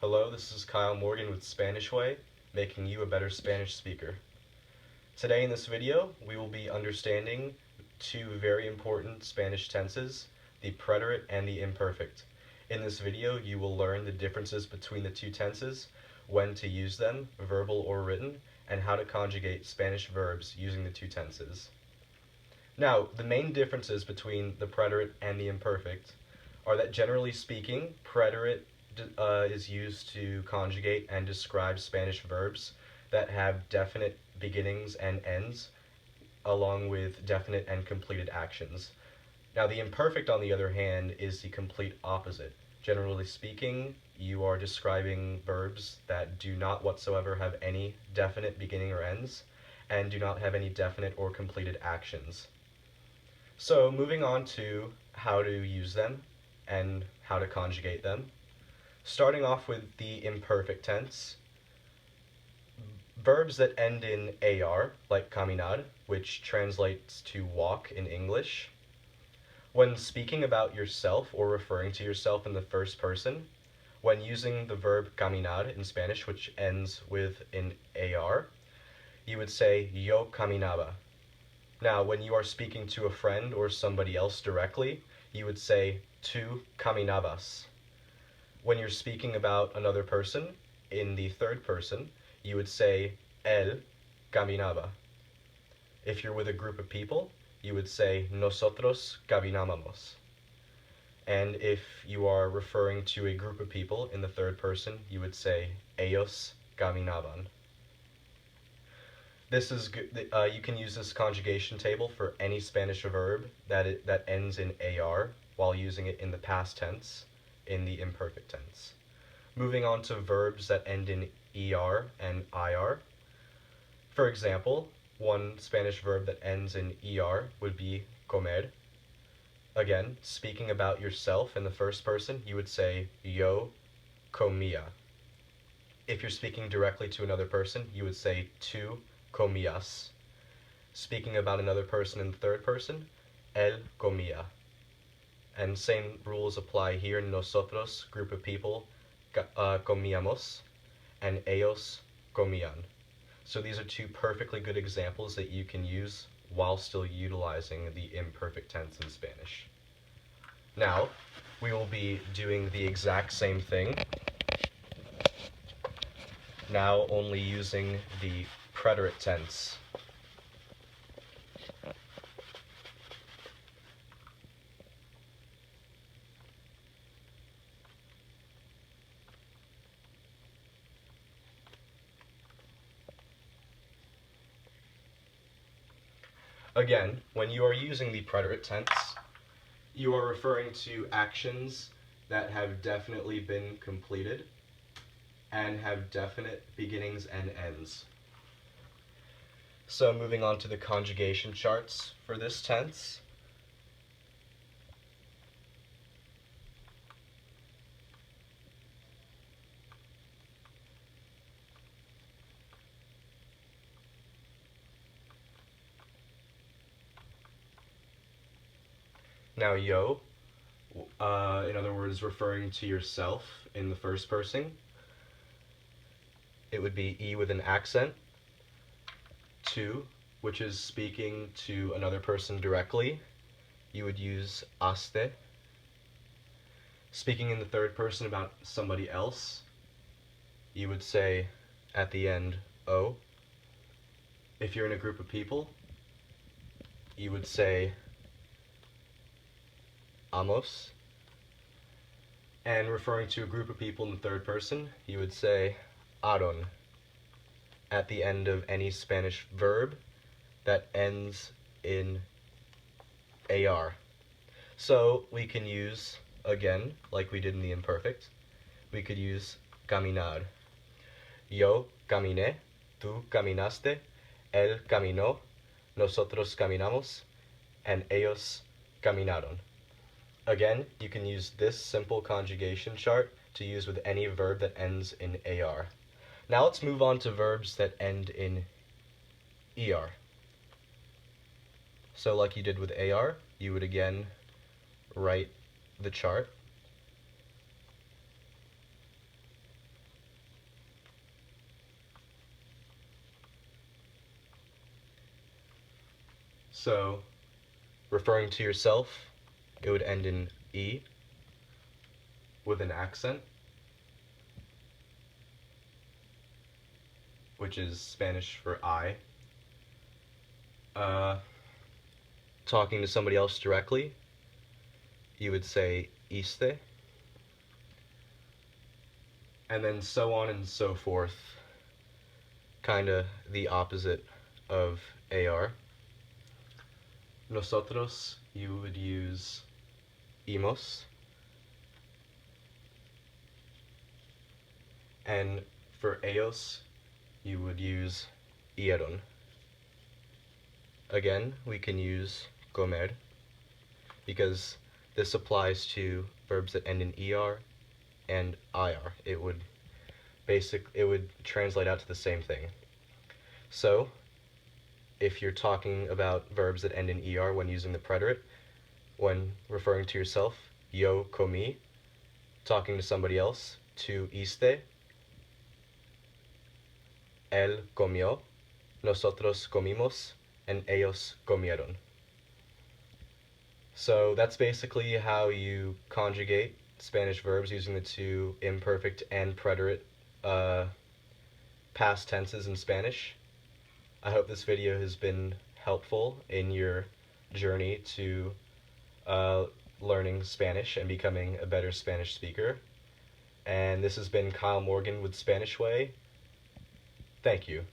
Hello, this is Kyle Morgan with Spanish Way, making you a better Spanish speaker. Today in this video, we will be understanding two very important Spanish tenses, the preterite and the imperfect. In this video, you will learn the differences between the two tenses, when to use them, verbal or written, and how to conjugate Spanish verbs using the two tenses. Now, the main differences between the preterite and the imperfect are that generally speaking, preterite is used to conjugate and describe Spanish verbs that have definite beginnings and ends, along with definite and completed actions. Now, the imperfect, on the other hand, is the complete opposite. Generally speaking, you are describing verbs that do not whatsoever have any definite beginning or ends, and do not have any definite or completed actions. So, moving on to how to use them and how to conjugate them. Starting off with the imperfect tense, verbs that end in AR, like caminar, which translates to walk in English. When speaking about yourself or referring to yourself in the first person, when using the verb caminar in Spanish, which ends with an AR, you would say yo caminaba. Now, when you are speaking to a friend or somebody else directly, you would say tú caminabas. When you're speaking about another person in the third person, you would say él caminaba. If you're with a group of people, you would say nosotros caminábamos. And if you are referring to a group of people in the third person, you would say ellos caminaban. This is good. You can use this conjugation table for any Spanish verb that ends in AR while using it in the past tense in the imperfect tense. Moving on to verbs that end in ER and IR. For example, one Spanish verb that ends in ER would be comer. Again, speaking about yourself in the first person, you would say yo comía. If you're speaking directly to another person, you would say tú comías. Speaking about another person in the third person, él comía. And same rules apply here. Nosotros, group of people, comíamos, and ellos comían. So these are two perfectly good examples that you can use while still utilizing the imperfect tense in Spanish. Now, we will be doing the exact same thing, now only using the preterite tense. Again, when you are using the preterite tense, you are referring to actions that have definitely been completed and have definite beginnings and ends. So moving on to the conjugation charts for this tense. Now yo, in other words, referring to yourself in the first person, it would be E with an accent. Tú, which is speaking to another person directly, you would use aste. Speaking in the third person about somebody else, you would say at the end o. If you're in a group of people, you would say amos. And referring to a group of people in the third person, you would say aron at the end of any Spanish verb that ends in AR. So we can use, again, like we did in the imperfect, we could use caminar. Yo caminé, tú caminaste, él caminó, nosotros caminamos, and ellos caminaron. Again, you can use this simple conjugation chart to use with any verb that ends in AR. Now let's move on to verbs that end in ER. So like you did with AR, you would again write the chart. So, referring to yourself, it would end in E with an accent, which is Spanish for I. Talking to somebody else directly, you would say iste, and then so on and so forth, kinda the opposite of AR. Nosotros, you would use imos, and for ellos, you would use ieron. Again, we can use comer, because this applies to verbs that end in er and ir. It would translate out to the same thing. So, if you're talking about verbs that end in er when using the preterite, when referring to yourself, yo comí, talking to somebody else, tú iste, él comió, nosotros comimos, and ellos comieron. So that's basically how you conjugate Spanish verbs using the two imperfect and preterite past tenses in Spanish. I hope this video has been helpful in your journey to learning Spanish and becoming a better Spanish speaker. And this has been Kyle Morgan with Spanish Way. Thank you.